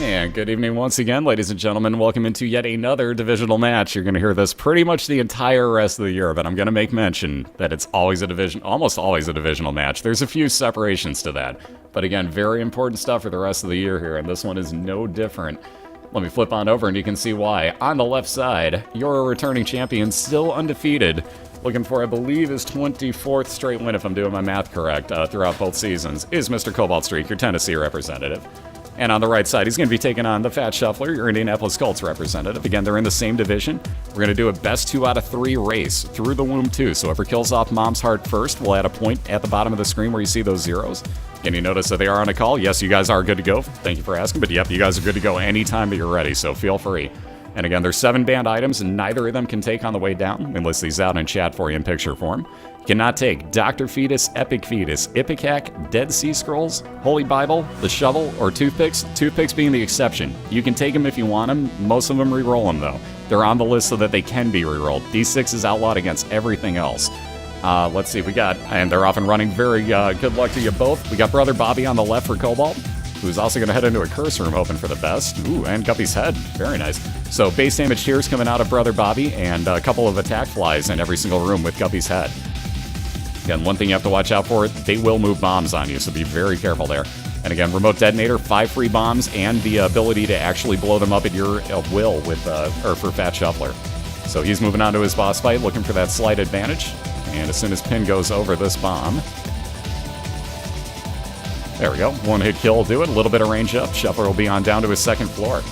And good evening once again, ladies and gentlemen. Welcome into yet another divisional match. You're going to hear this pretty much the entire rest of the year, but I'm going to make mention that it's always a almost always a divisional match. There's a few separations to that. But again, very important stuff for the rest of the year here, and this one is no different. Let me flip on over and you can see why. On the left side, your returning champion, still undefeated. Looking for, I believe, his 24th straight win, if I'm doing my math correct, throughout both seasons, is Mr. Cobaltstreak, your Tennessee representative. And on the right side, he's going to be taking on the Thefatshuffler, your Indianapolis Colts representative. Again, they're in the same division. We're going to do a best 2 out of 3 race through the womb, too. So whoever kills off Mom's Heart first, we'll add a point at the bottom of the screen where you see those zeros. Can you notice that they are on a call? Yes, you guys are good to go. Thank you for asking. But yep, you guys are good to go anytime that you're ready, so feel free. And again, there's 7 banned items, and neither of them can take on the way down. Let me list these out in chat for you in picture form. Cannot take Dr. Fetus, Epic Fetus, Ipecac, Dead Sea Scrolls, Holy Bible, the Shovel, or Toothpicks. Toothpicks being the exception. You can take them if you want them. Most of them re-roll them, though. They're on the list so that they can be re-rolled. D6 is outlawed against everything else. Let's see, we got, and they're off and running. Very good luck to you both. We got Brother Bobby on the left for Cobalt, who's also going to head into a curse room hoping for the best. Ooh, and Guppy's head. Very nice. So base damage tears coming out of Brother Bobby, and a couple of attack flies in every single room with Guppy's head. Again, one thing you have to watch out for, they will move bombs on you, so be very careful there. And again, remote detonator, 5 free bombs, and the ability to actually blow them up at your will with, for Thefatshuffler. So he's moving on to his boss fight, looking for that slight advantage. And as soon as Pin goes over this bomb, there we go. 1-hit kill will do it. A little bit of range up. Shuffler will be on down to his 2nd floor.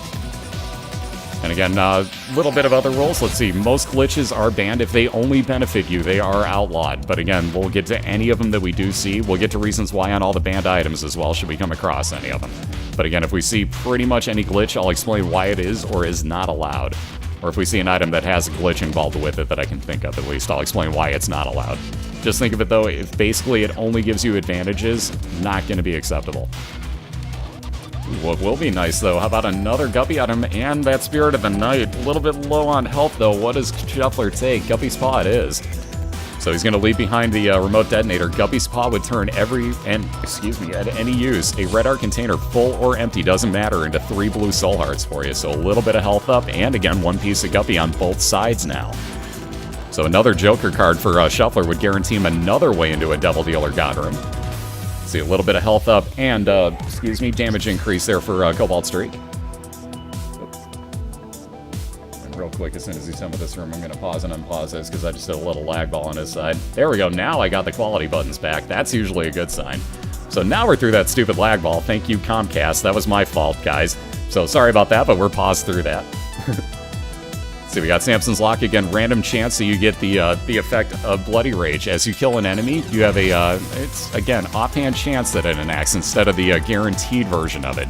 And again, a little bit of other rules. Let's see. Most glitches are banned. If they only benefit you, they are outlawed. But again, we'll get to any of them that we do see. We'll get to reasons why on all the banned items as well, should we come across any of them. But again, if we see pretty much any glitch, I'll explain why it is or is not allowed. Or if we see an item that has a glitch involved with it that I can think of at least, I'll explain why it's not allowed. Just think of it, though, if basically it only gives you advantages, not going to be acceptable. What will be nice, though, how about another Guppy item and that Spirit of the Night? A little bit low on health, though. What does Shuffler take? Guppy's Paw it is. So he's going to leave behind the remote detonator. Guppy's Paw would turn at any use, a red art container, full or empty, doesn't matter, into 3 blue soul hearts for you. So a little bit of health up, and again, 1 piece of Guppy on both sides now. So another Joker card for Shuffler would guarantee him another way into a Devil Dealer God Room. See, a little bit of health up and, damage increase there for Cobaltstreak. And real quick, as soon as he's done with this room, I'm going to pause and unpause this because I just did a little lag ball on his side. There we go. Now I got the quality buttons back. That's usually a good sign. So now we're through that stupid lag ball. Thank you, Comcast. That was my fault, guys. So sorry about that, but we're paused through that. See, we got Samson's Lock again, random chance, so you get the effect of Bloody Rage. As you kill an enemy, you have a, it's, again, offhand chance that it enacts instead of the guaranteed version of it.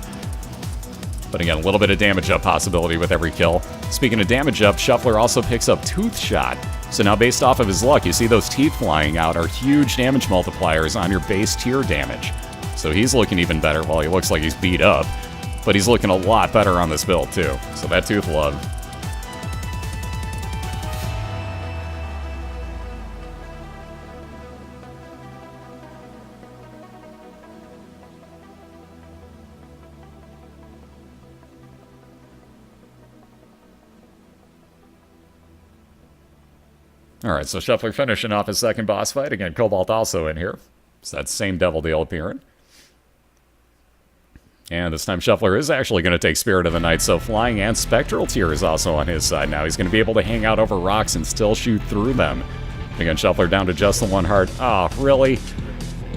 But again, a little bit of damage up possibility with every kill. Speaking of damage up, Shuffler also picks up Tooth Shot. So now based off of his luck, you see those teeth flying out are huge damage multipliers on your base tier damage. So he's looking even better. Well, he looks like he's beat up, but he's looking a lot better on this build too. So that Tooth Love. Alright, so Shuffler finishing off his 2nd boss fight. Again, Cobalt also in here. So that same Devil Deal appearing. And this time Shuffler is actually going to take Spirit of the Night, so Flying and Spectral Tear is also on his side now. He's going to be able to hang out over rocks and still shoot through them. Again, Shuffler down to just the 1 heart. Ah, oh, really?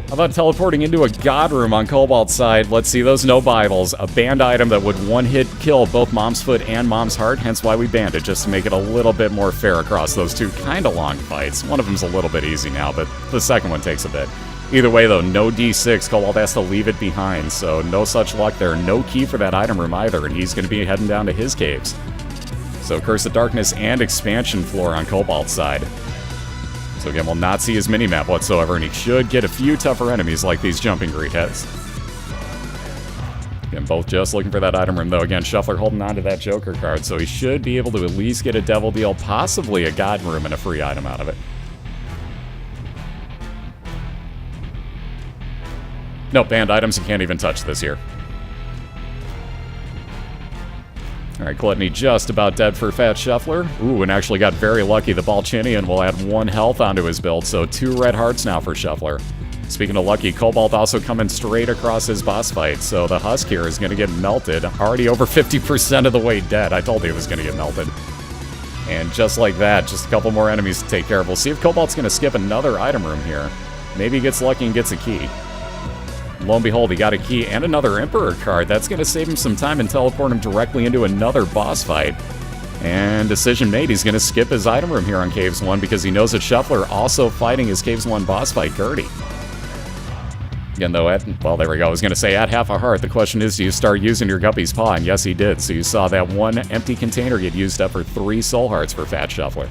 How about teleporting into a God Room on Cobalt's side? Let's see those no Bibles. A banned item that would 1-hit kill both Mom's Foot and Mom's Heart, hence why we banned it, just to make it a little bit more fair across those 2 kind of long fights. One of them's a little bit easy now, but the second one takes a bit. Either way, though, no D6. Cobalt has to leave it behind, so no such luck there. No key for that item room either, and he's going to be heading down to his caves. So Curse of Darkness and Expansion Floor on Cobalt's side. So again, we'll not see his minimap whatsoever, and he should get a few tougher enemies like these Jumping Greed heads. Again, both just looking for that item room, though. Again, Shuffler holding on to that Joker card, so he should be able to at least get a Devil Deal, possibly a God Room, and a free item out of it. No, banned items you can't even touch this year. Alright, Gluttony just about dead for Thefatshuffler. Ooh, and actually got very lucky. The Balchinian will add 1 health onto his build, so 2 red hearts now for Shuffler. Speaking of lucky, Cobalt also coming straight across his boss fight, so the Husk here is going to get melted. Already over 50% of the way dead. I told you it was going to get melted. And just like that, just a couple more enemies to take care of. We'll see if Cobalt's going to skip another item room here. Maybe he gets lucky and gets a key. Lo and behold, he got a key and another Emperor card. That's going to save him some time and teleport him directly into another boss fight. And decision made, he's going to skip his item room here on Caves 1 because he knows that Shuffler also fighting his Caves 1 boss fight, Gertie. Again, though, well, there we go. I was going to say, at half a heart, the question is, do you start using your Guppy's Paw? And yes, he did. So you saw that 1 empty container get used up for 3 soul hearts for Thefatshuffler.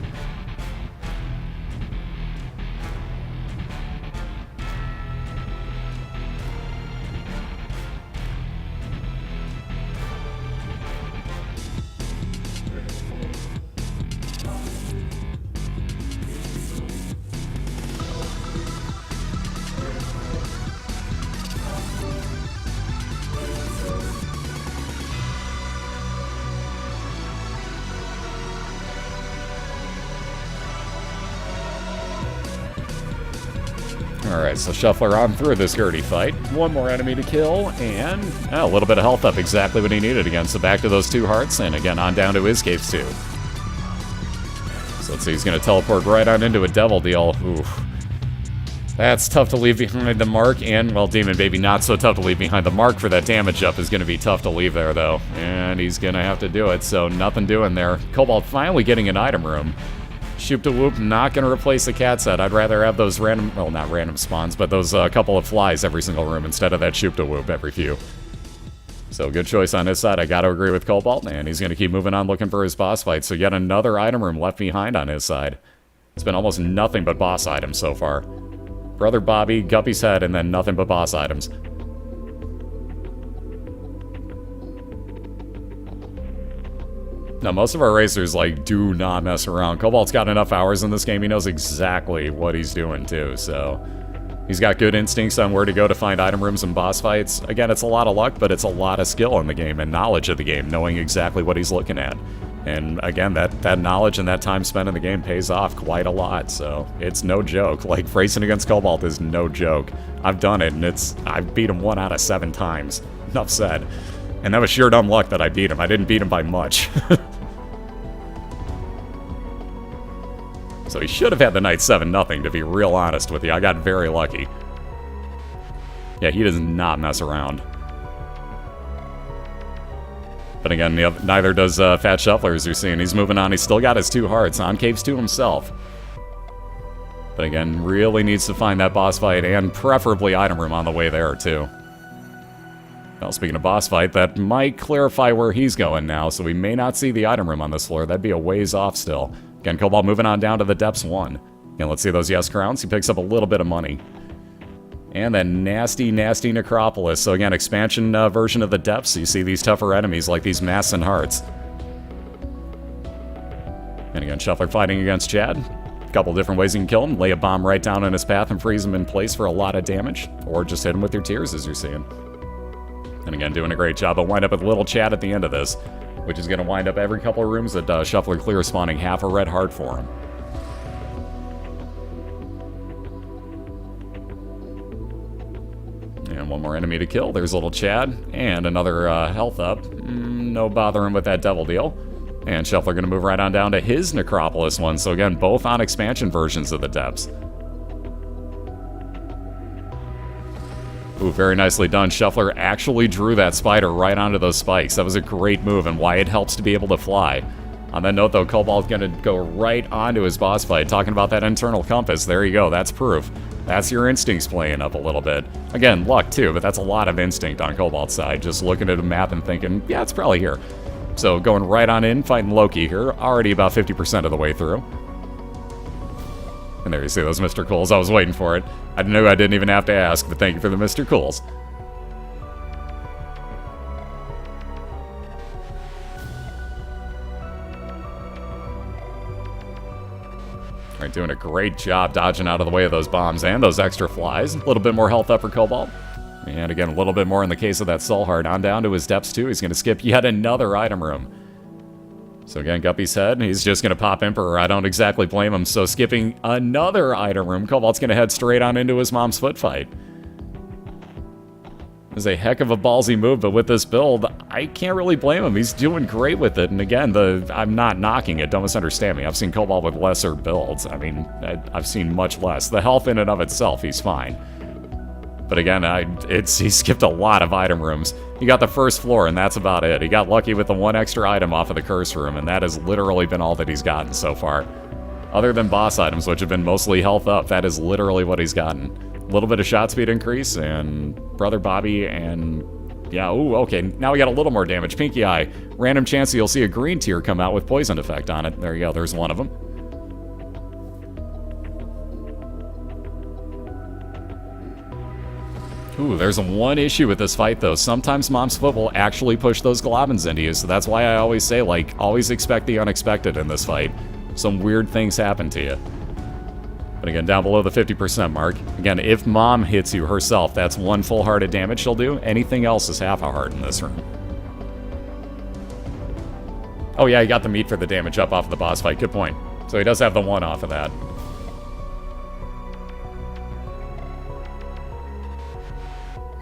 Alright, so Shuffler on through this Gertie fight. 1 more enemy to kill, and a little bit of health up, exactly what he needed again. So back to those 2 hearts, and again on down to his Caves 2. So let's see, he's going to teleport right on into a Devil Deal. Oof. That's tough to leave behind the mark, and, well, Demon Baby not so tough to leave behind. The mark for that damage up is going to be tough to leave there, though. And he's going to have to do it, so nothing doing there. Cobalt finally getting an item room. Shoop-da-whoop, not going to replace the cat set. I'd rather have those random, well, not random spawns, but those couple of flies every single room instead of that shoop-da-whoop every few. So good choice on his side. I got to agree with Cobalt, and he's going to keep moving on looking for his boss fight. So yet another item room left behind on his side. It's been almost nothing but boss items so far. Brother Bobby, Guppy's Head, and then nothing but boss items. Now, most of our racers, like, do not mess around. Cobalt's got enough hours in this game, he knows exactly what he's doing, too, so... He's got good instincts on where to go to find item rooms and boss fights. Again, it's a lot of luck, but it's a lot of skill in the game and knowledge of the game, knowing exactly what he's looking at. And again, that knowledge and that time spent in the game pays off quite a lot, so it's no joke. Like, racing against Cobalt is no joke. I've done it, and I've beat him 1 out of 7 times. Enough said. And that was sheer dumb luck that I beat him. I didn't beat him by much. So he should have had the night 7-0, to be real honest with you. I got very lucky. Yeah, he does not mess around. But again, neither does Thefatshuffler, as you're seeing. He's moving on. He's still got his 2 hearts on Caves 2 himself. But again, really needs to find that boss fight and preferably item room on the way there, too. Well, speaking of boss fight, that might clarify where he's going now, so we may not see the item room on this floor. That'd be a ways off still. Again, Cobalt moving on down to the depths 1. And let's see those yes crowns. He picks up a little bit of money. And that nasty, nasty Necropolis. So again, expansion version of the depths. You see these tougher enemies like these Masks and Hearts. And again, Shuffler fighting against Chad. A couple different ways you can kill him. Lay a bomb right down in his path and freeze him in place for a lot of damage. Or just hit him with your tears, as you're seeing. And again, doing a great job. I'll wind up with a little Chad at the end of this, which is going to wind up every couple of rooms that Shuffler clears, spawning half a red heart for him. And 1 more enemy to kill. There's little Chad. And another health up. No bothering with that Devil Deal. And Shuffler going to move right on down to his Necropolis 1. So again, both on expansion versions of the depths. Ooh, very nicely done. Shuffler actually drew that spider right onto those spikes. That was a great move, and why it helps to be able to fly. On that note, though, Cobalt's going to go right onto his boss fight. Talking about that internal compass, there you go. That's proof. That's your instincts playing up a little bit. Again, luck, too, but that's a lot of instinct on Cobalt's side. Just looking at a map and thinking, yeah, it's probably here. So going right on in, fighting Loki here. Already about 50% of the way through. And there you see those Mr. Cools. I was waiting for it. I knew I didn't even have to ask, but thank you for the Mr. Cools. Alright, doing a great job dodging out of the way of those bombs and those extra flies. A little bit more health up for Cobalt. And again, a little bit more in the case of that Soul Heart. On down to his depths, too. He's going to skip yet another item room. So again, Guppy's head, he's just going to pop Emperor. I don't exactly blame him. So skipping another item room, Cobalt's going to head straight on into his mom's foot fight. It was a heck of a ballsy move, but with this build, I can't really blame him. He's doing great with it. And again, I'm not knocking it. Don't misunderstand me. I've seen Cobalt with lesser builds. I mean, I've seen much less. The health in and of itself, he's fine. But again, he skipped a lot of item rooms. He got the first floor, and that's about it. He got lucky with the one extra item off of the curse room, and that has literally been all that he's gotten so far. Other than boss items, which have been mostly health up, that is literally what he's gotten. A little bit of shot speed increase, and Brother Bobby, and yeah, ooh, okay, now we got a little more damage. Pinky Eye, random chance that you'll see a green tier come out with poison effect on it. There you go, there's one of them. Ooh, there's one issue with this fight, though. Sometimes Mom's Foot will actually push those Globins into you, so that's why I always say, like, always expect the unexpected in this fight. Some weird things happen to you. But again, down below the 50% mark. Again, if Mom hits you herself, that's one full heart of damage she'll do. Anything else is half a heart in this room. Oh yeah, he got the meat for the damage up off of the boss fight. Good point. So he does have the one off of that.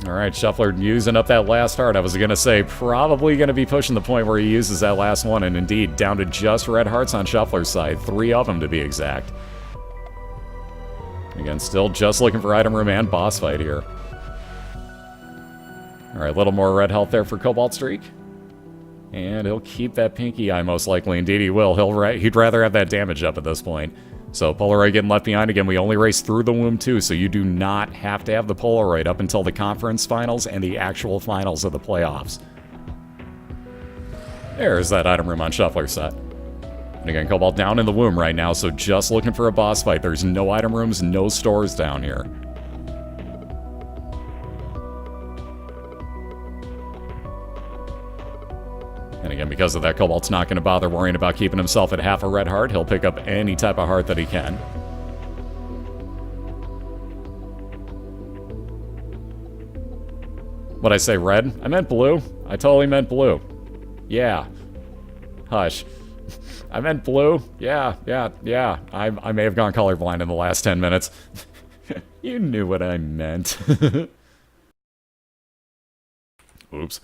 Alright, Shuffler using up that last heart. I was going to say, probably going to be pushing the point where he uses that last one, and indeed, down to just red hearts on Shuffler's side. 3 of them, to be exact. Again, still just looking for item room and boss fight here. Alright, a little more red health there for Cobaltstreak. And he'll keep that Pinky Eye, most likely. Indeed, he will. He'd rather have that damage up at this point. So Polaroid getting left behind again. We only race through the womb too, so you do not have to have the Polaroid up until the conference finals and the actual finals of the playoffs. There's that item room on Shuffler's side. And again, Cobalt down in the womb right now, so just looking for a boss fight. There's no item rooms, no stores down here. And again, because of that, Cobalt's not going to bother worrying about keeping himself at half a red heart. He'll pick up any type of heart that he can. What'd I say, red? I meant blue. I totally meant blue. Yeah. Hush. I meant blue. Yeah. I may have gone colorblind in the last 10 minutes. You knew what I meant. Oops.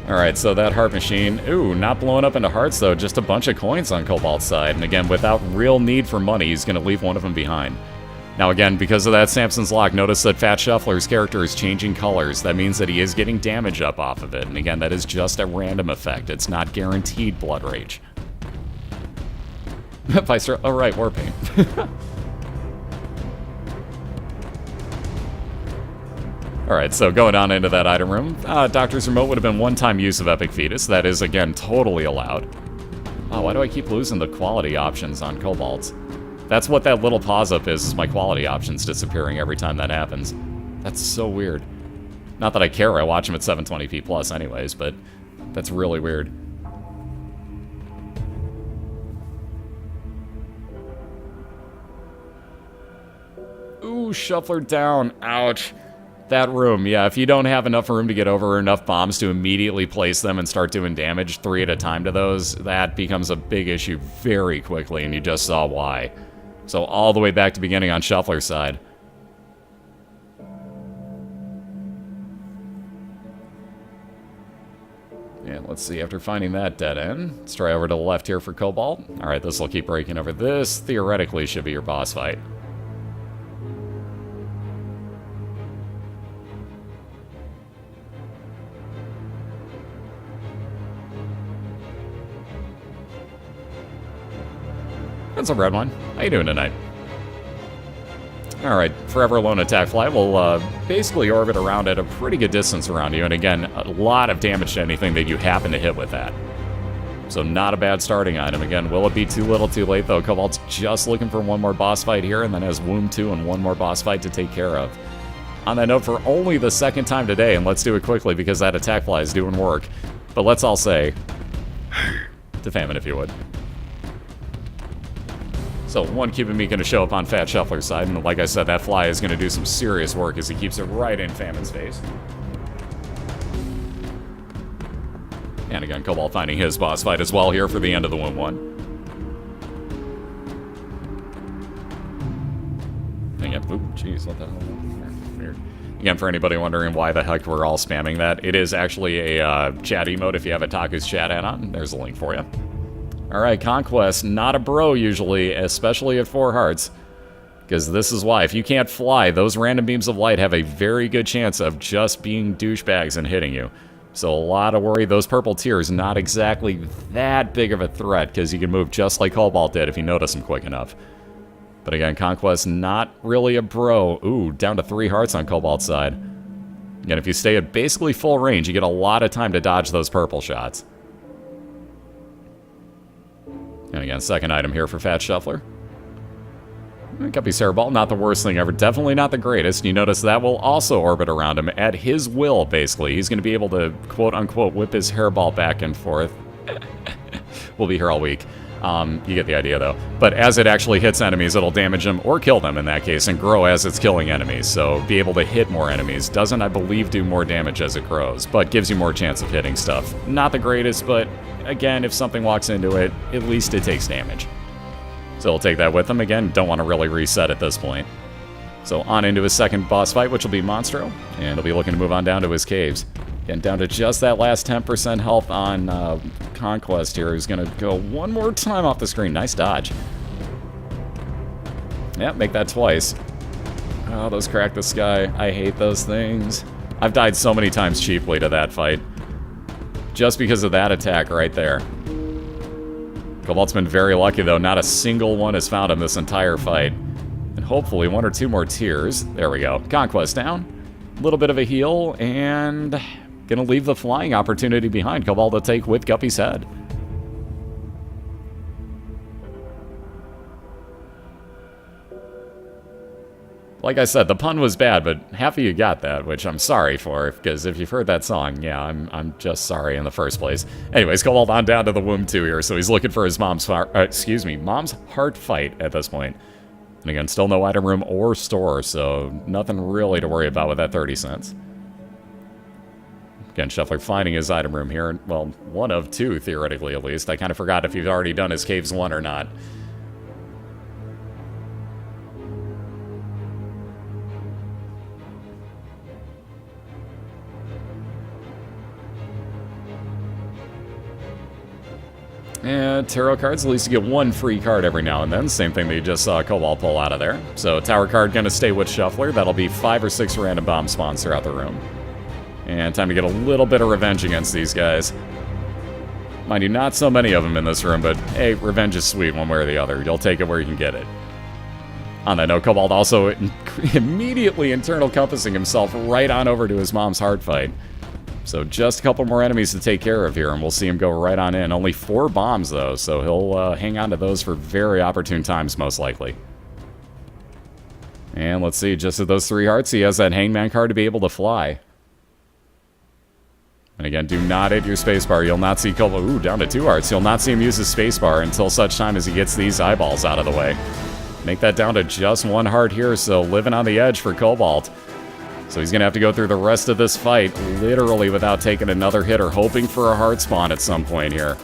Alright, so that heart machine, ooh, not blowing up into hearts though, just a bunch of coins on Cobalt's side, and again, without real need for money, he's going to leave one of them behind. Now again, because of that Samson's Lock, notice that Thefatshuffler's character is changing colors. That means that he is getting damage up off of it, and again, that is just a random effect. It's not guaranteed blood rage. Oh right, War Paint. Alright, so going on into that item room, Doctor's Remote would have been one-time use of Epic Fetus. That is, again, totally allowed. Oh, why do I keep losing the quality options on Cobalt's? That's what that little pause up is my quality options disappearing every time that happens. That's so weird. Not that I care, I watch them at 720p plus anyways, but that's really weird. Ooh, Shuffler down. Ouch. That room, yeah, if you don't have enough room to get over enough bombs to immediately place them and start doing damage 3 at a time to those, that becomes a big issue very quickly, and you just saw why. So all the way back to beginning on Shuffler's side. And let's see, after finding that dead end, let's try over to the left here for Cobalt. Alright, this will keep breaking over. This theoretically should be your boss fight. That's a red one. How you doing tonight? Alright, Forever Alone Attack Fly will basically orbit around at a pretty good distance around you, and again, a lot of damage to anything that you happen to hit with that. So not a bad starting item. Again, will it be too little too late though? Cobalt's just looking for one more boss fight here, and then has Womb 2 and one more boss fight to take care of. On that note, for only the second time today, and let's do it quickly because that Attack Fly is doing work, but let's all say, to Famine if you would. So, one Cuban meat going to show up on Fat Shuffler's side, and like I said, that fly is going to do some serious work as he keeps it right in Famine's face. And again, Cobalt finding his boss fight as well here for the end of the Womb 1. Again, ooh, jeez, what the hell? Weird. Again, for anybody wondering why the heck we're all spamming that, it is actually a chat emote if you have a Taku's chat add-on. There's a link for you. Alright, Conquest, not a bro usually, especially at 4 hearts. Because this is why, if you can't fly, those random beams of light have a very good chance of just being douchebags and hitting you. So a lot of worry. Those purple tiers, not exactly that big of a threat, because you can move just like Cobalt did if you notice them quick enough. But again, Conquest, not really a bro. Ooh, down to 3 hearts on Cobalt's side. Again, if you stay at basically full range, you get a lot of time to dodge those purple shots. And again, second item here for Thefatshuffler. Guppy's Hairball, not the worst thing ever. Definitely not the greatest. You notice that will also orbit around him at his will, basically. He's going to be able to, quote-unquote, whip his hairball back and forth. We'll be here all week. You get the idea, though. But as it actually hits enemies, it'll damage them or kill them in that case, and grow as it's killing enemies. So be able to hit more enemies. Doesn't, I believe, do more damage as it grows, but gives you more chance of hitting stuff. Not the greatest, but again, if something walks into it, at least it takes damage. So he'll take that with him. Again, don't want to really reset at this point. So on into his second boss fight, which will be Monstro, and he'll be looking to move on down to his caves. Getting down to just that last 10% health on Conquest here. He's going to go one more time off the screen. Nice dodge. Yeah, make that twice. Oh, those crack the sky. I hate those things. I've died so many times cheaply to that fight. Just because of that attack right there. Cobalt's been very lucky, though. Not a single one has found him this entire fight. And hopefully 1 or 2 more tiers. There we go. Conquest down. A little bit of a heal, and gonna leave the flying opportunity behind. Cobalt to take with Guppy's head. Like I said, the pun was bad, but half of you got that, which I'm sorry for, because if you've heard that song, yeah, I'm just sorry in the first place. Anyways, Cobalt on down to the Womb 2 here, so he's looking for his mom's heart fight at this point. And again, still no item room or store, so nothing really to worry about with that 30 cents. Again, Shuffler finding his item room here. Well, 1 of 2, theoretically at least. I kind of forgot if he's already done his Caves 1 or not. And tarot cards, at least you get 1 free card every now and then. Same thing that you just saw Cobalt pull out of there. So tower card going to stay with Shuffler. That'll be 5 or 6 random bomb spawns throughout the room. And time to get a little bit of revenge against these guys. Mind you, not so many of them in this room, but hey, revenge is sweet one way or the other. You'll take it where you can get it. On that note, Cobalt also immediately internal compassing himself right on over to his mom's heart fight. So just a couple more enemies to take care of here, and we'll see him go right on in. Only 4 bombs, though, so he'll hang on to those for very opportune times, most likely. And let's see, just at those 3 hearts, he has that Hangman card to be able to fly. And again, do not hit your spacebar. You'll not see Cobalt. Ooh, down to 2 hearts. You'll not see him use his spacebar until such time as he gets these eyeballs out of the way. Make that down to just 1 heart here, so living on the edge for Cobalt. So he's going to have to go through the rest of this fight literally without taking another hit or hoping for a heart spawn at some point here.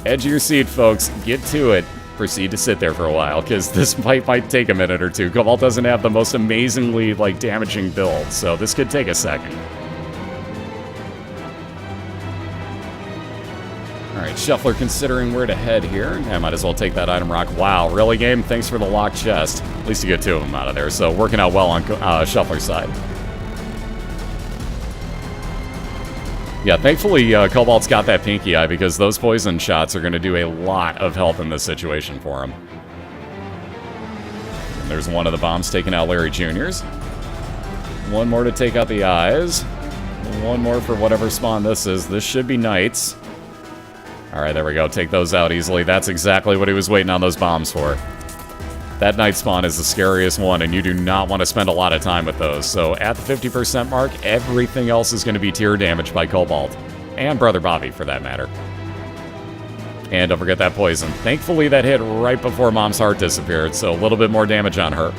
Edge of your seat, folks. Get to it. Proceed to sit there for a while, because this fight might take a minute or 2. Cobalt doesn't have the most amazingly, damaging build, so this could take a second. Alright, Shuffler considering where to head here. I might as well take that item rock. Wow, really, game? Thanks for the locked chest. At least you get 2 of them out of there, so working out well on Shuffler's side. Yeah, thankfully Cobalt's got that pinky eye, because those poison shots are going to do a lot of help in this situation for him. And there's 1 of the bombs taking out Larry Jr.'s. 1 more to take out the eyes. 1 more for whatever spawn this is. This should be Knights. Alright, there we go. Take those out easily. That's exactly what he was waiting on those bombs for. That Knight spawn is the scariest one, and you do not want to spend a lot of time with those. So at the 50% mark, everything else is going to be tier damaged by Cobalt. And Brother Bobby, for that matter. And don't forget that poison. Thankfully, that hit right before Mom's heart disappeared, so a little bit more damage on her.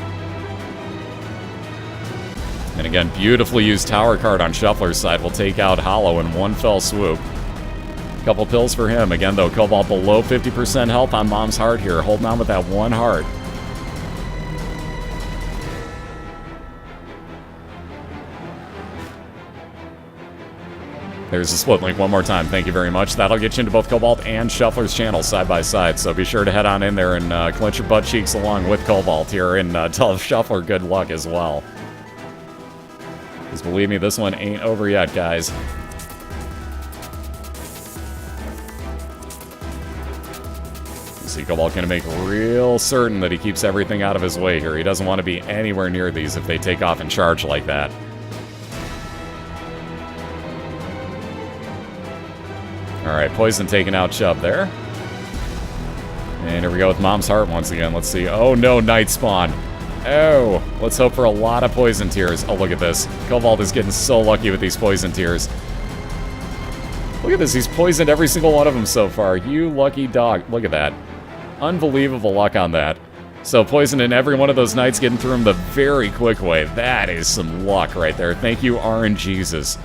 And again, beautifully used tower card on Shuffler's side will take out Hollow in 1 fell swoop. Couple pills for him. Again, though, Cobalt below 50% health on Mom's heart here. Holding on with that one heart. There's a split link one more time. Thank you very much. That'll get you into both Cobalt and Shuffler's channels side by side. So be sure to head on in there and clench your butt cheeks along with Cobalt here and tell Shuffler good luck as well. Because believe me, this one ain't over yet, guys. You see, Cobalt's going to make real certain that he keeps everything out of his way here. He doesn't want to be anywhere near these if they take off and charge like that. Alright, Poison taking out Chubb there. And here we go with Mom's Heart once again. Let's see. Oh no, Night Spawn. Oh, let's hope for a lot of Poison Tears. Oh, look at this. Cobalt is getting so lucky with these Poison Tears. Look at this. He's poisoned every single one of them so far. You lucky dog. Look at that. Unbelievable luck on that. So poisoning every one of those Knights, getting through them the very quick way. That is some luck right there. Thank you, RNGesus.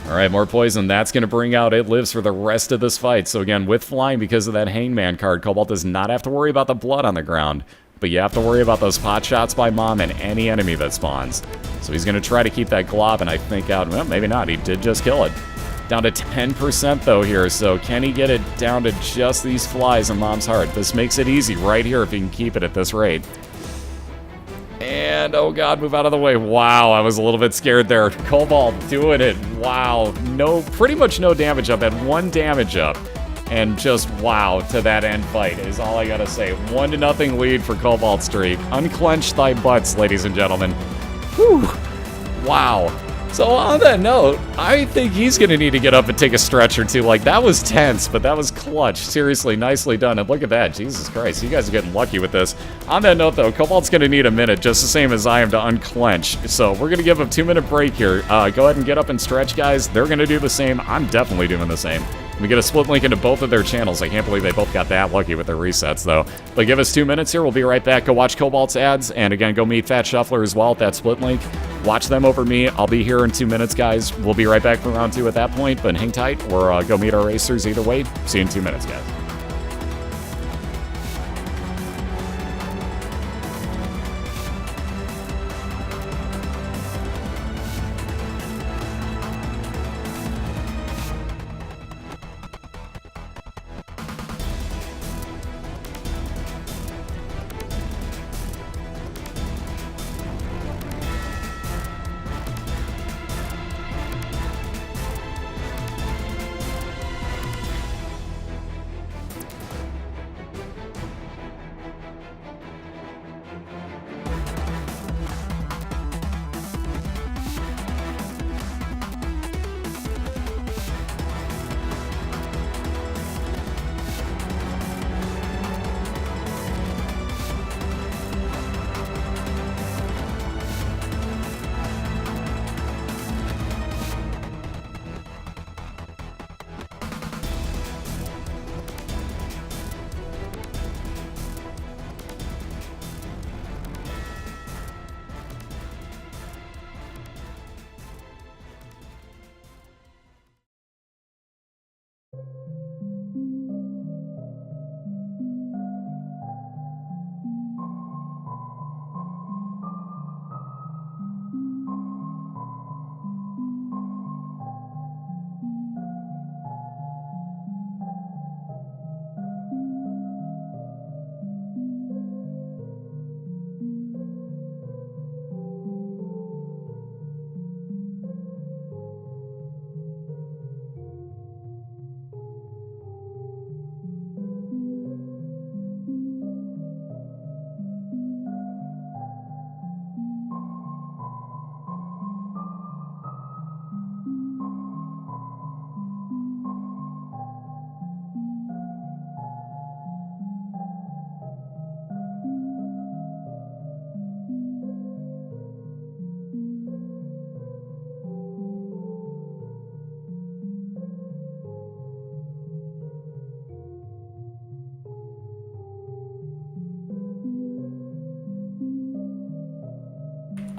Alright, more poison. That's going to bring out It Lives for the rest of this fight. So again, with flying because of that Hangman card, Cobalt does not have to worry about the blood on the ground. But you have to worry about those pot shots by Mom and any enemy that spawns. So he's going to try to keep that glob, and I think out... Well, maybe not. He did just kill it. Down to 10% though here. So can he get it down to just these flies in Mom's heart? This makes it easy right here if he can keep it at this rate. And, oh god, move out of the way. Wow, I was a little bit scared there. Cobalt doing it. Wow. No, pretty much no damage up. Had 1 damage up. And just wow to that end fight is all I gotta say. 1-0 lead for Cobaltstreak. Unclench thy butts, ladies and gentlemen. Whew. Wow. So on that note, I think he's going to need to get up and take a stretch or two. Like, that was tense, but that was clutch. Seriously, nicely done. And look at that. Jesus Christ, you guys are getting lucky with this. On that note, though, Cobalt's going to need a minute, just the same as I am, to unclench. So we're going to give him a 2-minute break here. Go ahead and get up and stretch, guys. They're going to do the same. I'm definitely doing the same. We get a split link into both of their channels. I can't believe they both got that lucky with their resets, though. But give us 2 minutes here. We'll be right back. Go watch Cobalt's ads. And again, go meet Thefatshuffler as well at that split link. Watch them over me. I'll be here in 2 minutes, guys. We'll be right back for round 2 at that point. But hang tight or go meet our racers either way. See you in 2 minutes, guys.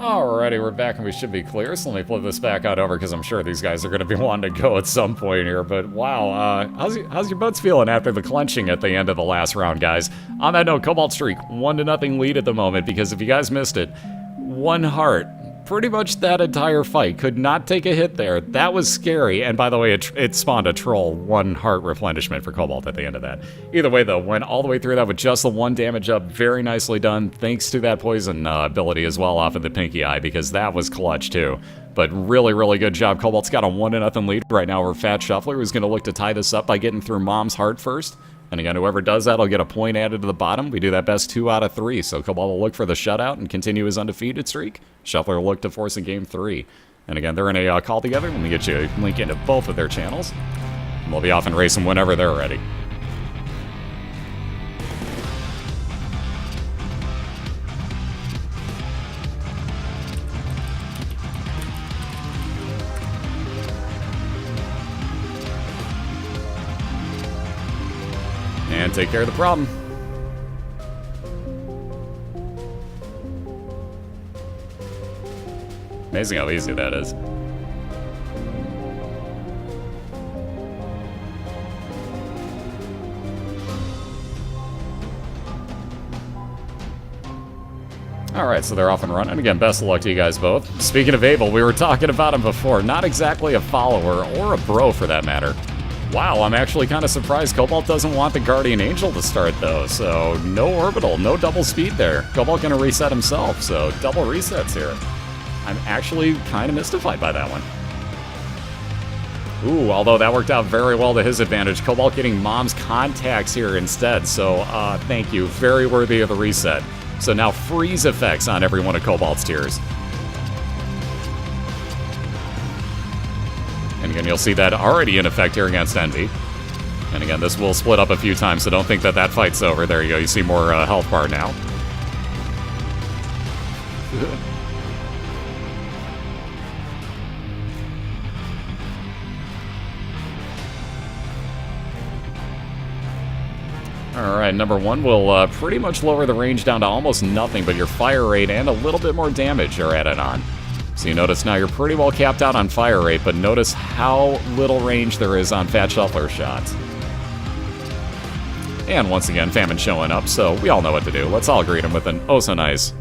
Alrighty, we're back and we should be clear, so let me flip this back out over because I'm sure these guys are going to be wanting to go at some point here, but wow, how's your butts feeling after the clenching at the end of the last round, guys? On that note, Cobaltstreak, 1-0 lead at the moment, because if you guys missed it, 1 heart. Pretty much that entire fight. Could not take a hit there. That was scary. And by the way, it spawned a troll 1 heart replenishment for Cobalt at the end of that. Either way, though, went all the way through that with just the 1 damage up. Very nicely done. Thanks to that poison ability as well off of the pinky eye, because that was clutch too. But really, really good job. Cobalt's got a 1-0 lead right now over Thefatshuffler, who's going to look to tie this up by getting through Mom's heart first. And again, whoever does that will get a point added to the bottom. We do that best 2 out of 3, so Cobalt will look for the shutout and continue his undefeated streak. Shuffler will look to force a game 3. And again, they're in a call together. Let me get you a link into both of their channels. And we'll be off and racing whenever they're ready. And take care of the problem. Amazing how easy that is. Alright, so they're off and running. Again, best of luck to you guys both. Speaking of Abel, we were talking about him before. Not exactly a follower, or a bro for that matter. Wow, I'm actually kind of surprised Cobalt doesn't want the Guardian Angel to start, though. So, no orbital, no double speed there. Cobalt gonna reset himself, so double resets here. I'm actually kind of mystified by that one. Ooh, although that worked out very well to his advantage. Cobalt getting Mom's contacts here instead, so thank you. Very worthy of the reset. So now freeze effects on every one of Cobalt's tiers. And again, you'll see that already in effect here against Envy. And again, this will split up a few times, so don't think that that fight's over. There you go, you see more health bar now. Alright, number 1 will pretty much lower the range down to almost nothing, but your fire rate and a little bit more damage are added on. So you notice now you're pretty well capped out on fire rate, but notice how little range there is on Thefatshuffler shots. And once again, Famine showing up, so we all know what to do. Let's all greet him with an oh-so-nice...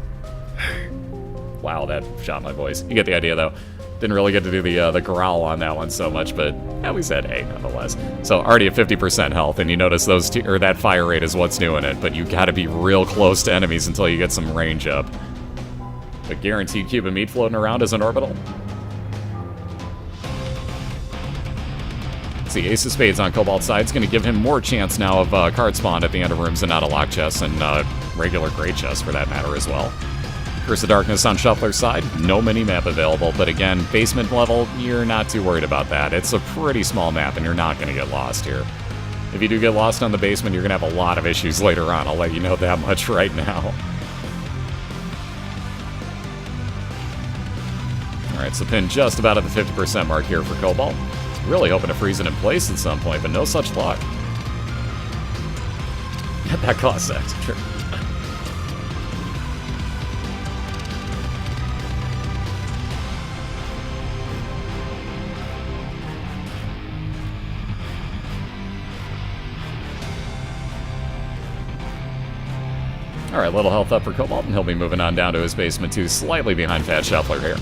Wow, that shot my voice. You get the idea, though. Didn't really get to do the growl on that one so much, but yeah, we said hey, nonetheless. So already at 50% health, and you notice those or that fire rate is what's new in it, but you gotta be real close to enemies until you get some range up. A guaranteed cube of meat floating around as an orbital. See, Ace of Spades on Cobalt's side is going to give him more chance now of card spawn at the end of rooms and not a lock chest, and regular great chest for that matter as well. Curse of Darkness on Shuffler's side, no mini-map available, but again, basement level, you're not too worried about that. It's a pretty small map, and you're not going to get lost here. If you do get lost on the basement, you're going to have a lot of issues later on. I'll let you know that much right now. Alright, so pin just about at the 50% mark here for Cobalt. Really hoping to freeze it in place at some point, but no such luck. That costs extra. Alright, little health up for Cobalt, and he'll be moving on down to his basement 2, slightly behind Thefatshuffler here.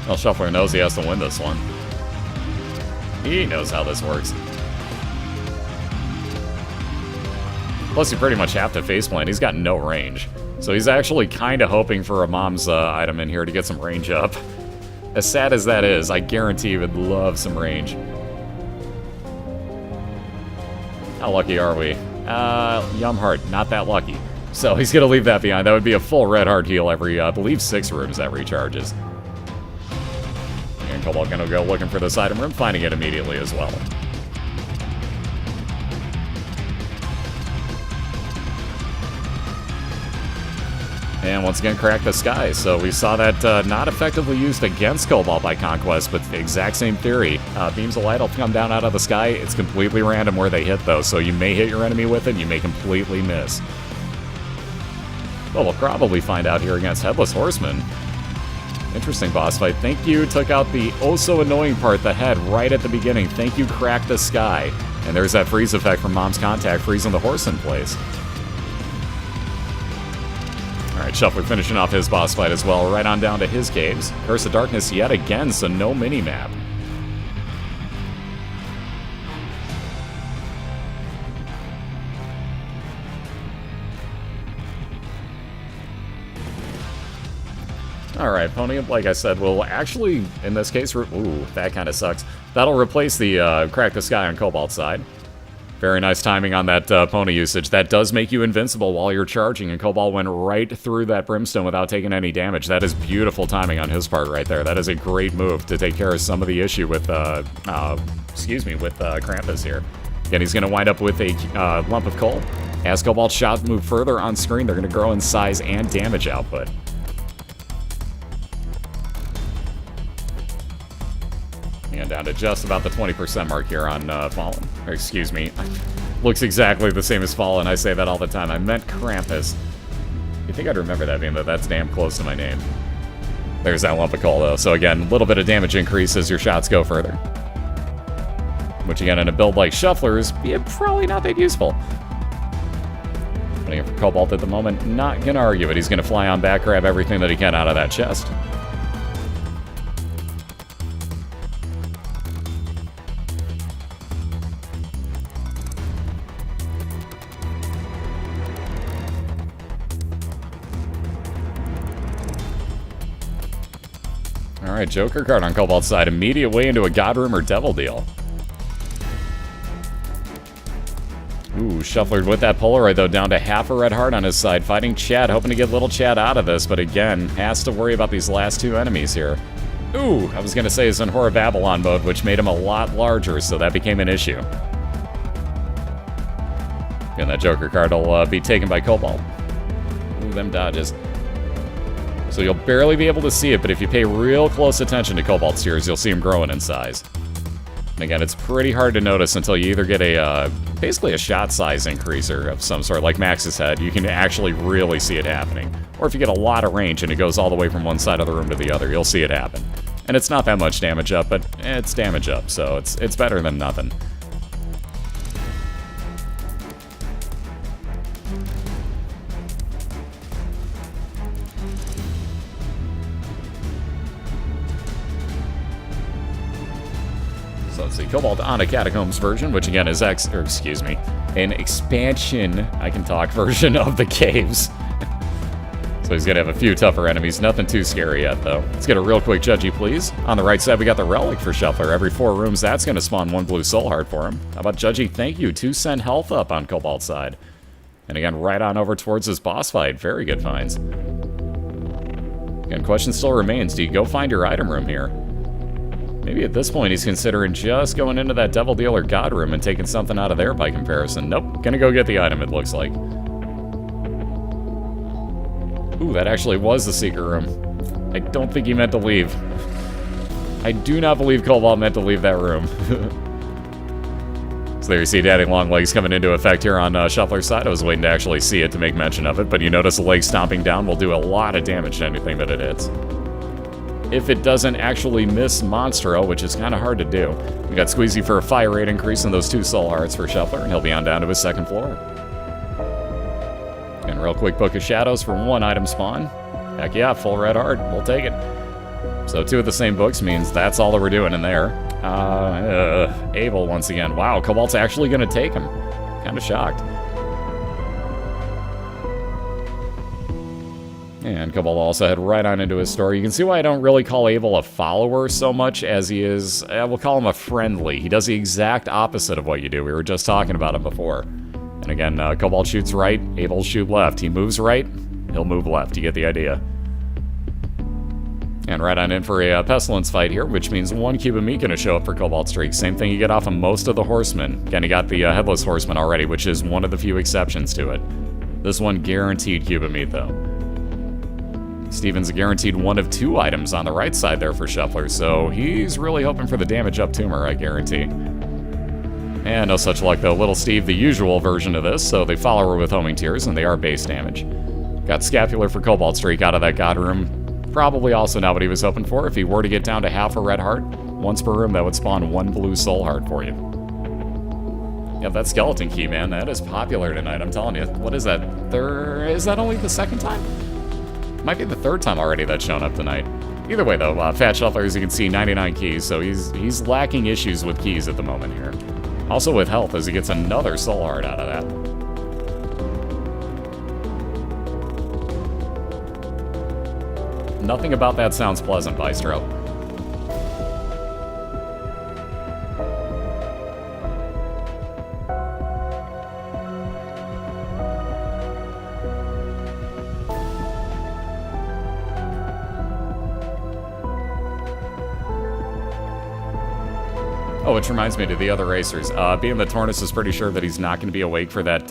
Well, Shuffler knows he has to win this one. He knows how this works. Plus, you pretty much have to faceplant. He's got no range. So he's actually kind of hoping for a Mom's item in here to get some range up. As sad as that is, I guarantee he would love some range. How lucky are we? Yum Heart, not that lucky. So he's going to leave that behind. That would be a full red heart heal every, I believe, 6 rooms that recharges. And Cobalt gonna go looking for this item room, finding it immediately as well. And once again, crack the sky. So we saw that not effectively used against Cobalt by Conquest, but the exact same theory. Beams of light will come down out of the sky. It's completely random where they hit, though, so you may hit your enemy with it, you may completely miss. Well, we'll probably find out here against Headless Horseman. Interesting boss fight. Thank you, took out the oh-so-annoying part, the head, right at the beginning. Thank you, Crack the Sky. And there's that freeze effect from Mom's Contact, freezing the horse in place. Alright, Shuffler finishing off his boss fight as well, right on down to his caves. Curse of Darkness yet again, so no mini-map. Alright, Pony, like I said, will actually, in this case, ooh, that kind of sucks. That'll replace the Crack the Sky on Cobalt side. Very nice timing on that Pony usage. That does make you invincible while you're charging, and Cobalt went right through that Brimstone without taking any damage. That is beautiful timing on his part right there. That is a great move to take care of some of the issue with, Krampus here. Again, he's going to wind up with a lump of coal. As Cobalt's shots move further on screen, they're going to grow in size and damage output. And down to just about the 20% mark here on Fallen. Or, excuse me. Looks exactly the same as Fallen. I say that all the time. I meant Krampus. You'd think I'd remember that, being that that's damn close to my name. There's that lump of coal, though. So again, a little bit of damage increase as your shots go further. Which, again, in a build like Shuffler's, probably not that useful. But for Cobalt at the moment, not going to argue it. He's going to fly on back, grab everything that he can out of that chest. Alright, Joker card on Cobalt's side. Immediate way into a God Room or Devil Deal. Ooh, Shuffler with that Polaroid, though, down to half a red heart on his side. Fighting Chad, hoping to get little Chad out of this, but again, has to worry about these last two enemies here. Ooh, I was going to say he's in Horror Babylon mode, which made him a lot larger, so that became an issue. And that Joker card will be taken by Cobalt. Ooh, them dodges. So you'll barely be able to see it, but if you pay real close attention to Cobalt's tears, you'll see him growing in size. And again, it's pretty hard to notice until you either get a, basically a shot size increaser of some sort, like Max's head. You can actually really see it happening. Or if you get a lot of range and it goes all the way from one side of the room to the other, you'll see it happen. And it's not that much damage up, but it's damage up, so it's better than nothing. So let's see, Cobalt on a Catacombs version, which again is an expansion, I can talk, version of the caves. So he's gonna have a few tougher enemies, nothing too scary yet though. Let's get a real quick judgy, please. On the right side, we got the Relic for Shuffler. Every 4 rooms, that's gonna spawn 1 blue soul heart for him. How about judgy? Thank you, 2 cent health up on Cobalt's side. And again, right on over towards his boss fight. Very good finds. Again, question still remains, do you go find your item room here? Maybe at this point he's considering just going into that Devil Dealer God Room and taking something out of there by comparison. Nope, gonna go get the item, it looks like. Ooh, that actually was the Secret Room. I don't think he meant to leave. I do not believe Cobalt meant to leave that room. So there you see Daddy Longlegs coming into effect here on Shuffler's side. I was waiting to actually see it to make mention of it, but you notice the leg stomping down will do a lot of damage to anything that it hits. If it doesn't actually miss Monstro, which is kind of hard to do. We got Squeezy for a fire rate increase and those 2 soul hearts for Shuffler, and he'll be on down to his 2nd floor. And real quick, Book of Shadows for 1 item spawn. Heck yeah, full red heart, we'll take it. So 2 of the same books means that's all that we're doing in there. Abel once again. Wow, Cobalt's actually going to take him. Kind of shocked. And Cobalt also head right on into his store. You can see why I don't really call Abel a follower so much as he is, we'll call him a friendly. He does the exact opposite of what you do. We were just talking about him before. And again, Cobalt shoots right, Abel shoot left. He moves right, he'll move left. You get the idea. And right on in for a Pestilence fight here, which means 1 cube of meat gonna show up for Cobaltstreak. Same thing you get off of most of the Horsemen. Again, you got the Headless Horseman already, which is one of the few exceptions to it. This one guaranteed cube of meat, though. Steven's guaranteed 1 of 2 items on the right side there for Shuffler, so he's really hoping for the damage up tumor, I guarantee. And no such luck though. Little Steve, the usual version of this, so they follow her with Homing Tears, and they are base damage. Got Scapular for Cobaltstreak out of that god room. Probably also not what he was hoping for. If he were to get down to half a red heart, once per room, that would spawn 1 blue soul heart for you. Yeah, that skeleton key, man, that is popular tonight, I'm telling you. What is that? Is that only the second time? Might be the third time already that's shown up tonight. Either way, though, Thefatshuffler, as you can see, 99 keys, so he's lacking issues with keys at the moment here. Also with health, as he gets another soul heart out of that. Nothing about that sounds pleasant, Bystro. Oh, which reminds me to the other racers. Being that Tornus is pretty sure that he's not going to be awake for that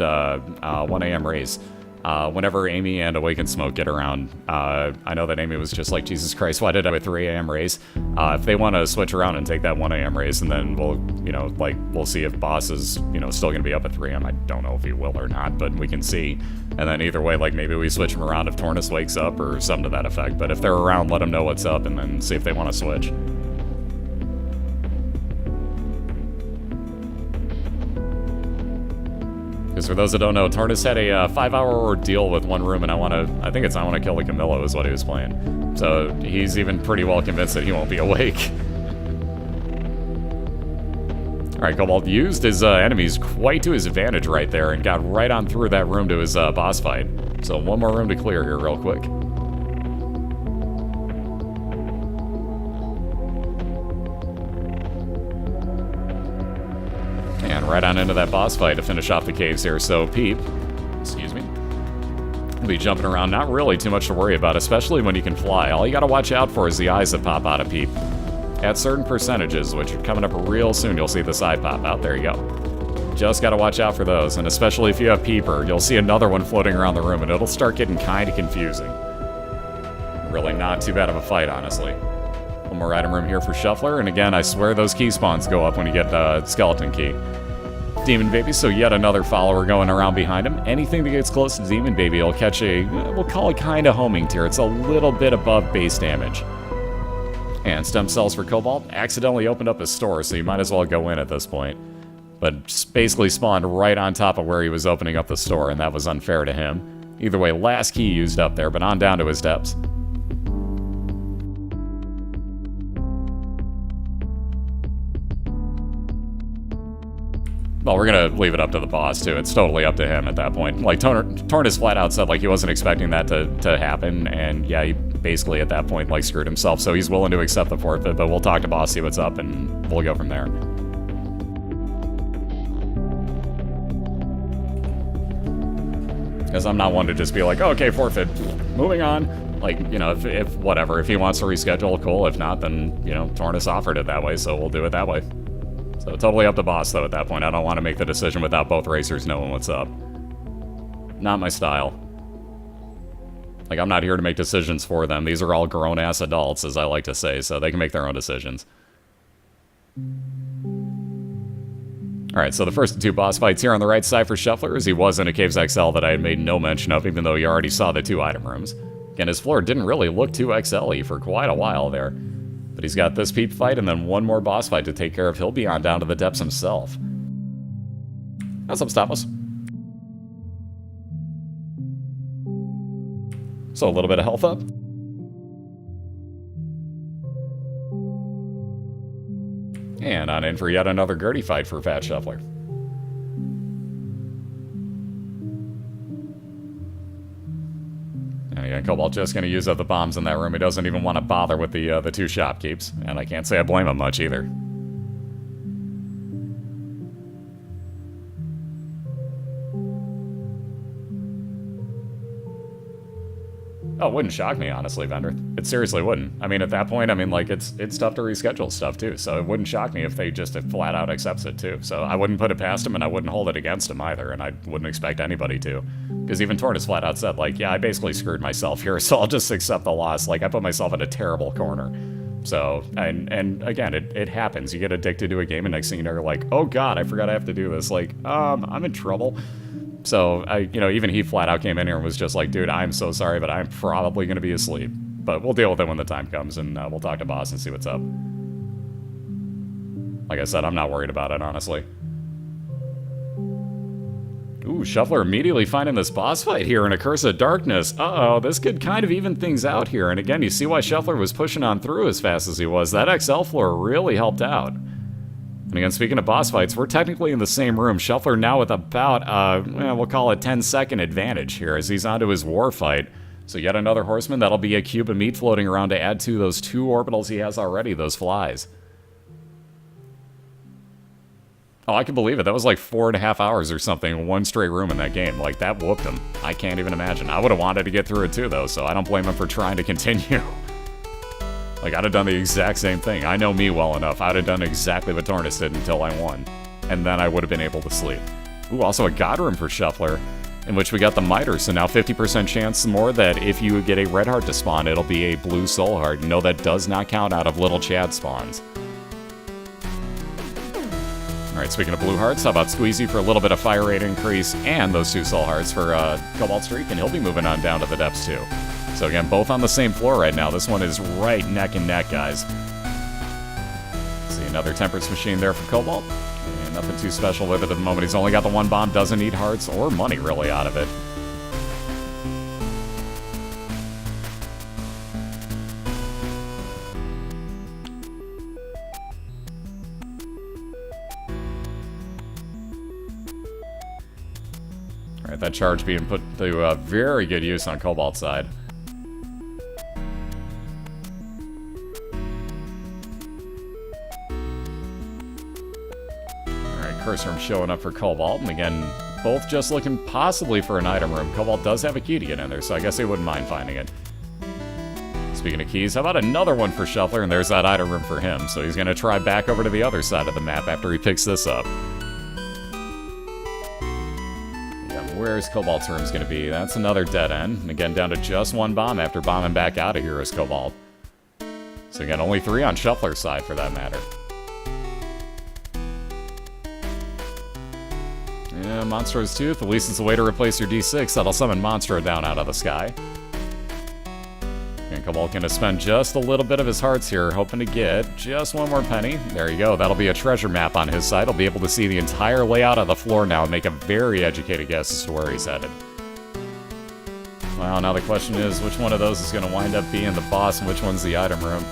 1 a.m. race. Whenever Amy and Awakened Smoke get around, I know that Amy was just like, Jesus Christ, why did I have a 3 a.m. race? If they want to switch around and take that 1 a.m. race, and then we'll see if Boss is, still going to be up at 3 a.m. I don't know if he will or not, but we can see. And then either way, maybe we switch him around if Tornus wakes up or something to that effect. But if they're around, let them know what's up and then see if they want to switch. Because for those that don't know, Tornus had a 5-hour ordeal with one room, and I want to kill the Camillo is what he was playing. So he's even pretty well convinced that he won't be awake. Alright, Cobalt used his enemies quite to his advantage right there and got right on through that room to his boss fight. So one more room to clear here real quick. And right on into that boss fight to finish off the caves here. So Peep, excuse me, will be jumping around. Not really too much to worry about, especially when you can fly. All you gotta watch out for is the eyes that pop out of Peep. At certain percentages, which are coming up real soon, you'll see the side pop out. There you go. Just gotta watch out for those. And especially if you have Peeper, you'll see another one floating around the room, and it'll start getting kind of confusing. Really not too bad of a fight, honestly. One more item room here for Shuffler, and again, I swear those key spawns go up when you get the skeleton key. Demon Baby, so yet another follower going around behind him. Anything that gets close to Demon Baby will catch a, we'll call it kind of homing tier. It's a little bit above base damage. And Stem Cells for Cobalt accidentally opened up his store, so you might as well go in at this point. But basically spawned right on top of where he was opening up the store, and that was unfair to him. Either way, last key used up there, but on down to his depths. Well, we're gonna leave it up to the boss, too. It's totally up to him at that point. Tornus flat out said, he wasn't expecting that to happen, and yeah, he basically at that point, screwed himself, so he's willing to accept the forfeit, but we'll talk to boss, see what's up, and we'll go from there. Because I'm not one to just be like, oh, okay, forfeit, moving on. If he wants to reschedule, cool. If not, then, Tornus offered it that way, so we'll do it that way. So totally up to boss, though, at that point. I don't want to make the decision without both racers knowing what's up. Not my style. I'm not here to make decisions for them. These are all grown-ass adults, as I like to say, so they can make their own decisions. Alright, so the first 2 boss fights here on the right side for Shuffler, as he was in a Caves XL that I had made no mention of, even though you already saw the 2 item rooms. Again, his floor didn't really look too XL-y for quite a while there. But he's got this Peep fight and then one more boss fight to take care of. He'll be on down to the depths himself. What's up, Stavros? So a little bit of health up. And on in for yet another Gertie fight for Thefatshuffler. And again, Cobalt just going to use up the bombs in that room. He doesn't even want to bother with the 2 shopkeeps. And I can't say I blame him much either. Oh, it wouldn't shock me, honestly, Vendor. It seriously wouldn't. I mean, at that point, it's tough to reschedule stuff, too. So it wouldn't shock me if they just flat out accepts it, too. So I wouldn't put it past him, and I wouldn't hold it against him either, and I wouldn't expect anybody to. Because even Tornus flat out said, yeah, I basically screwed myself here, so I'll just accept the loss. I put myself in a terrible corner. So, and again, it happens. You get addicted to a game, and next thing you know, you're like, oh god, I forgot I have to do this. I'm in trouble. So, even he flat out came in here and was just like, dude, I'm so sorry, but I'm probably going to be asleep. But we'll deal with it when the time comes, and we'll talk to boss and see what's up. Like I said, I'm not worried about it, honestly. Ooh, Shuffler immediately finding this boss fight here in A Curse of Darkness. Uh-oh, this could kind of even things out here. And again, you see why Shuffler was pushing on through as fast as he was. That XL floor really helped out. And again, speaking of boss fights, we're technically in the same room. Shuffler now with about, we'll call it 10-second advantage here as he's onto his war fight. So yet another horseman, that'll be a cube of meat floating around to add to those 2 orbitals he has already, those flies. Oh, I can believe it. That was like 4.5 hours or something, one straight room in that game. Like, that whooped him. I can't even imagine. I would have wanted to get through it too, though, so I don't blame him for trying to continue. Like, I'd have done the exact same thing. I know me well enough. I'd have done exactly what Tornus did until I won. And then I would have been able to sleep. Ooh, also a God Room for Shuffler, in which we got the Miter, so now 50% chance more that if you get a Red Heart to spawn, it'll be a Blue Soul Heart. No, that does not count out of Little Chad spawns. Alright, speaking of blue hearts, how about Squeezy for a little bit of fire rate increase and those 2 soul hearts for Cobaltstreak, and he'll be moving on down to the depths too. So again, both on the same floor right now. This one is right neck and neck, guys. See another Temperance Machine there for Cobalt. And nothing too special with it at the moment. He's only got the 1 bomb, doesn't need hearts or money really out of it. That charge being put to very good use on Cobalt's side. Alright, Curse Room showing up for Cobalt, and again, both just looking possibly for an item room. Cobalt does have a key to get in there, so I guess he wouldn't mind finding it. Speaking of keys, how about another one for Shuffler, and there's that item room for him, so he's going to try back over to the other side of the map after he picks this up. Where's Cobalt's room's going to be? That's another dead end. And again, down to just 1 bomb after bombing back out of here is Cobalt. So again, only 3 on Shuffler's side for that matter. Yeah, Monstro's Tooth. At least it's a way to replace your D6. That'll summon Monstro down out of the sky. And Cobalt gonna spend just a little bit of his hearts here, hoping to get just 1 more penny. There you go. That'll be a treasure map on his side. He'll be able to see the entire layout of the floor now and make a very educated guess as to where he's headed. Well, now the question is, which one of those is going to wind up being the boss and which one's the item room?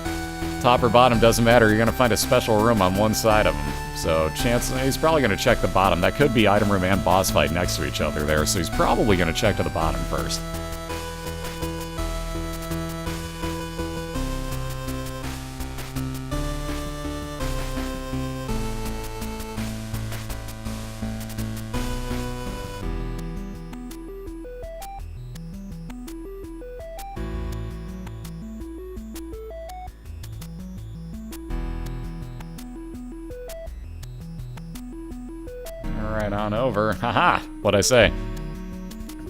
Top or bottom, doesn't matter. You're going to find a special room on one side of him. So he's probably going to check the bottom. That could be item room and boss fight next to each other there, so he's probably going to check to the bottom first. Right on over. Haha! What'd I say?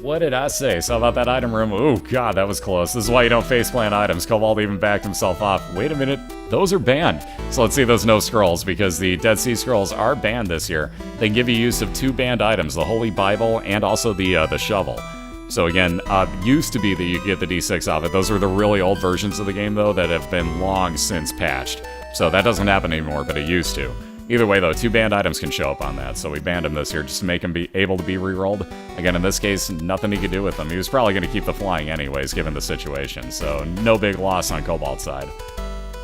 What did I say? So about that item room? Oh god, that was close. This is why you don't faceplant items. Cobalt even backed himself off. Wait a minute. Those are banned. So let's see those no scrolls, because the Dead Sea Scrolls are banned this year. They give you use of 2 banned items, the Holy Bible and also the shovel. So again, used to be that you get the D6 off it. Those were the really old versions of the game, though, that have been long since patched. So that doesn't happen anymore, but it used to. Either way, though, 2 banned items can show up on that, so we banned him this year just to make him be able to be rerolled. Again, in this case, nothing he could do with them. He was probably going to keep the flying anyways, given the situation, so no big loss on Cobalt's side.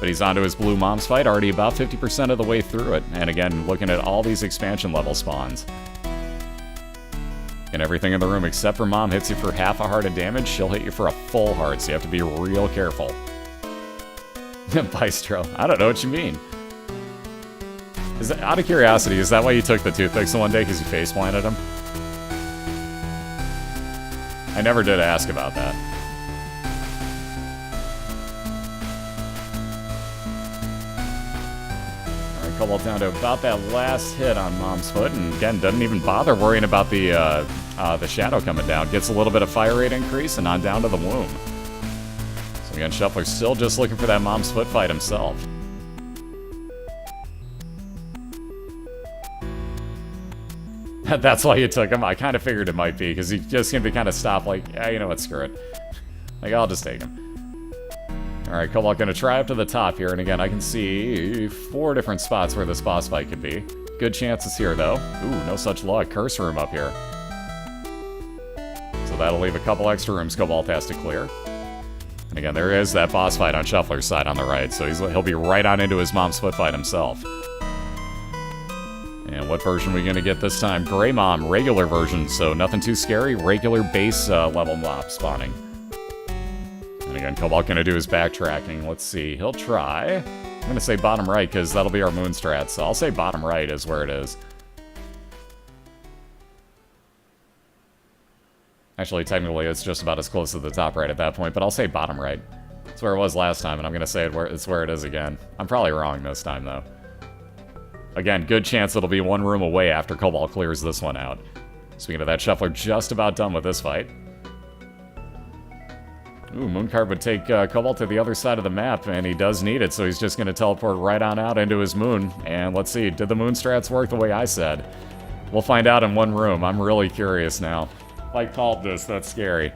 But he's onto his Blue Mom's fight, already about 50% of the way through it. And again, looking at all these expansion level spawns. And everything in the room except for Mom hits you for half a heart of damage. She'll hit you for a full heart, so you have to be real careful. Bistro, I don't know what you mean. Out of curiosity, is that why you took the toothpicks the one day, because you face-planted them? I never did ask about that. Alright, Cobalt down to about that last hit on Mom's foot, and again, doesn't even bother worrying about the shadow coming down. Gets a little bit of fire rate increase, and on down to the womb. So again, Shuffler's still just looking for that Mom's foot fight himself. That's why you took him? I kind of figured it might be, because he's just going to be kind of stopped like, yeah, you know what, screw it. Like, I'll just take him. Alright, Cobalt going to try up to the top here, and again, I can see 4 different spots where this boss fight could be. Good chances here, though. Ooh, no such luck. Curse room up here. So that'll leave a couple extra rooms Cobalt has to clear. And again, there is that boss fight on Shuffler's side on the right, so he'll be right on into his mom's foot fight himself. And what version are we going to get this time? Grey Mom, regular version, so nothing too scary. Regular base level mob spawning. And again, Cobalt going to do his backtracking. Let's see, he'll try. I'm going to say bottom right, because that'll be our moon strat, so I'll say bottom right is where it is. Actually, technically, it's just about as close to the top right at that point, but I'll say bottom right. That's where it was last time, and I'm going to say it's where it is again. I'm probably wrong this time, though. Again, good chance it'll be 1 room away after Cobalt clears this one out. Speaking of that, Shuffler just about done with this fight. Ooh, Mooncard would take Cobalt to the other side of the map, and he does need it, so he's just going to teleport right on out into his moon. And let's see, did the moon strats work the way I said? We'll find out in 1 room. I'm really curious now. If I called this, that's scary.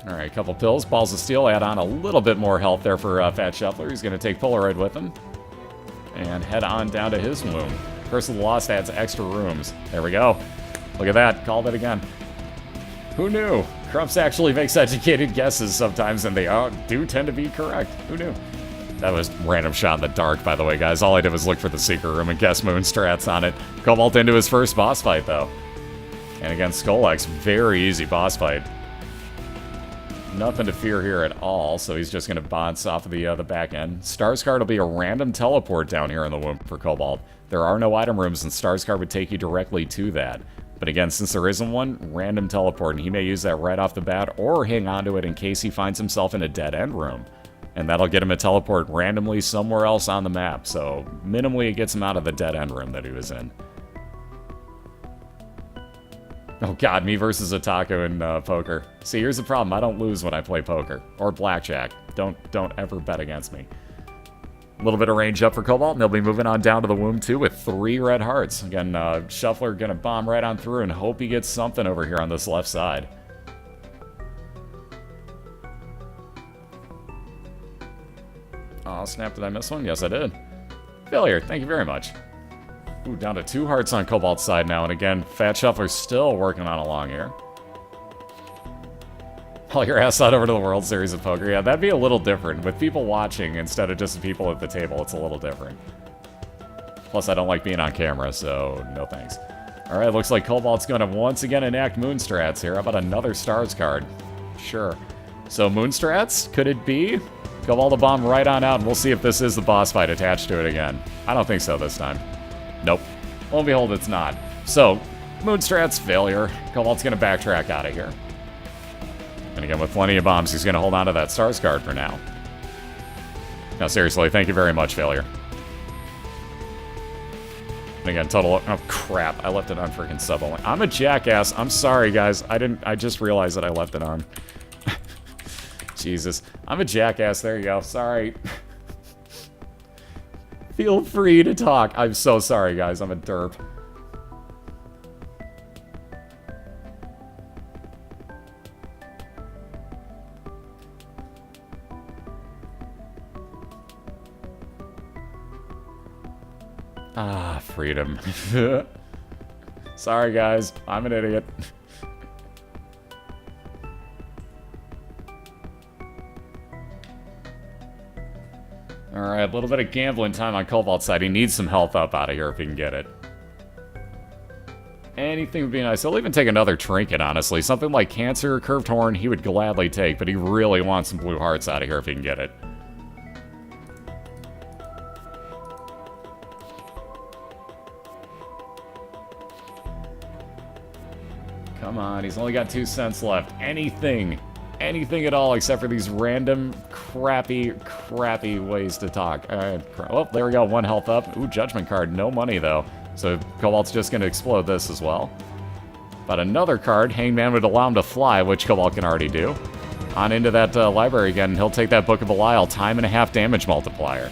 Alright, couple pills, balls of steel, add on a little bit more health there for Fat Shuffler. He's going to take Polaroid with him. And head on down to his room. Curse of the Lost adds extra rooms. There we go. Look at that, called it again. Who knew? Crumps actually makes educated guesses sometimes, and they do tend to be correct. Who knew? That was random shot in the dark, by the way, guys. All I did was look for the secret room and guess moon strats on it. Cobalt into his first boss fight, though. And against Skullx, very easy boss fight. Nothing to fear here at all, so he's just going to bounce off of the back end. Starscard will be a random teleport down here in the womb for Cobalt. There are no item rooms, and Starscard would take you directly to that. But again, since there isn't one, random teleport, and he may use that right off the bat, or hang on to it in case he finds himself in a dead-end room. And that'll get him to teleport randomly somewhere else on the map, so minimally it gets him out of the dead-end room that he was in. Oh god, me versus a taco in poker. See, here's the problem. I don't lose when I play poker. Or blackjack. Don't ever bet against me. A little bit of range up for Cobalt, and they'll be moving on down to the womb, too, with 3 red hearts. Again, Shuffler gonna bomb right on through and hope he gets something over here on this left side. Oh, snap, did I miss one? Yes, I did. Failure, thank you very much. Ooh, down to 2 hearts on Cobalt's side now, and again, Fat Shuffler's still working on along here. Haul your ass out over to the World Series of Poker. Yeah, that'd be a little different. With people watching instead of just the people at the table, it's a little different. Plus, I don't like being on camera, so no thanks. Alright, looks like Cobalt's gonna once again enact moon strats here. How about another stars card? Sure. So, moon strats? Could it be? Cobalt the bomb right on out, and we'll see if this is the boss fight attached to it again. I don't think so this time. Nope. Lo and behold, it's not. So, moon strats, failure. Cobalt's gonna backtrack out of here. And again, with plenty of bombs, he's gonna hold on to that stars card for now. No, seriously, thank you very much, failure. And again, total... Oh, crap. I left it on freaking sub only. I'm a jackass. I'm sorry, guys. I just realized that I left it on. Jesus. I'm a jackass. There you go. Sorry. Feel free to talk. I'm so sorry, guys. I'm a derp. Ah, freedom. Sorry, guys. I'm an idiot. Alright, a little bit of gambling time on Cobalt's side. He needs some health up out of here if he can get it. Anything would be nice. He'll even take another trinket, honestly. Something like Cancer or Curved Horn, he would gladly take, but he really wants some blue hearts out of here if he can get it. Come on, he's only got 2 cents left. Anything at all except for these random crappy ways to talk. Oh, there we go, 1 health up. Ooh, Judgment card, no money though. So Cobalt's just gonna explode this as well. But another card, Hangman would allow him to fly, which Cobalt can already do. On into that library again, and he'll take that Book of BOILeR, time and a half damage multiplier.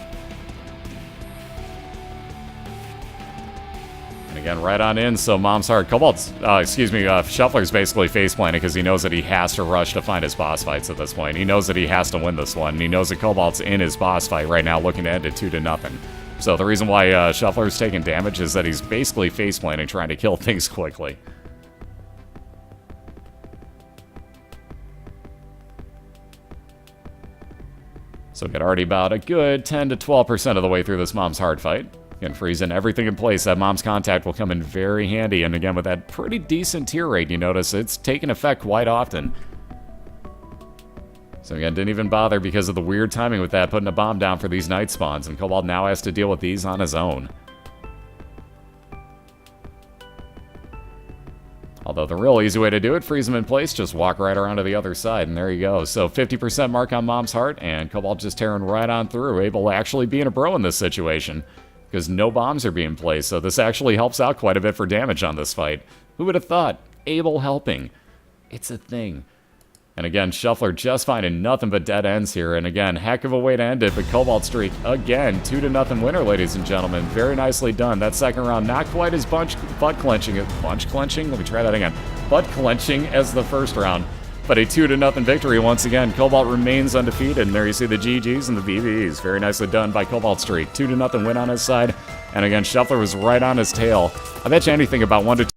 Again, right on in, so Mom's Heart. Shuffler's basically face-planting because he knows that he has to rush to find his boss fights at this point. He knows that he has to win this one, and he knows that Cobalt's in his boss fight right now looking to end it 2-0. So the reason why Shuffler's taking damage is that he's basically face-planting, trying to kill things quickly. So get already about a good 10 to 12% of the way through this Mom's Heart fight. Again, freezing everything in place. That Mom's Contact will come in very handy. And again, with that pretty decent tier rate, you notice it's taking effect quite often. So again, didn't even bother because of the weird timing with that, putting a bomb down for these night spawns. And Cobalt now has to deal with these on his own. Although the real easy way to do it, freeze them in place, just walk right around to the other side, and there you go. So 50% mark on Mom's Heart, and Cobalt just tearing right on through, able to actually be in a bro in this situation, because no bombs are being placed, so this actually helps out quite a bit for damage on this fight. Who would have thought? Able helping. It's a thing. And again, Shuffler just finding nothing but dead ends here, and again, heck of a way to end it, but Cobaltstreak, again, 2-0 winner, ladies and gentlemen. Very nicely done. That second round, not quite as butt-clenching as the first round, but a 2-0 victory once again. Cobalt remains undefeated, and there you see the GGs and the VVs. Very nicely done by Cobaltstreak. 2-0 win on his side, and again, Shuffler was right on his tail. I bet you anything about 1 to 2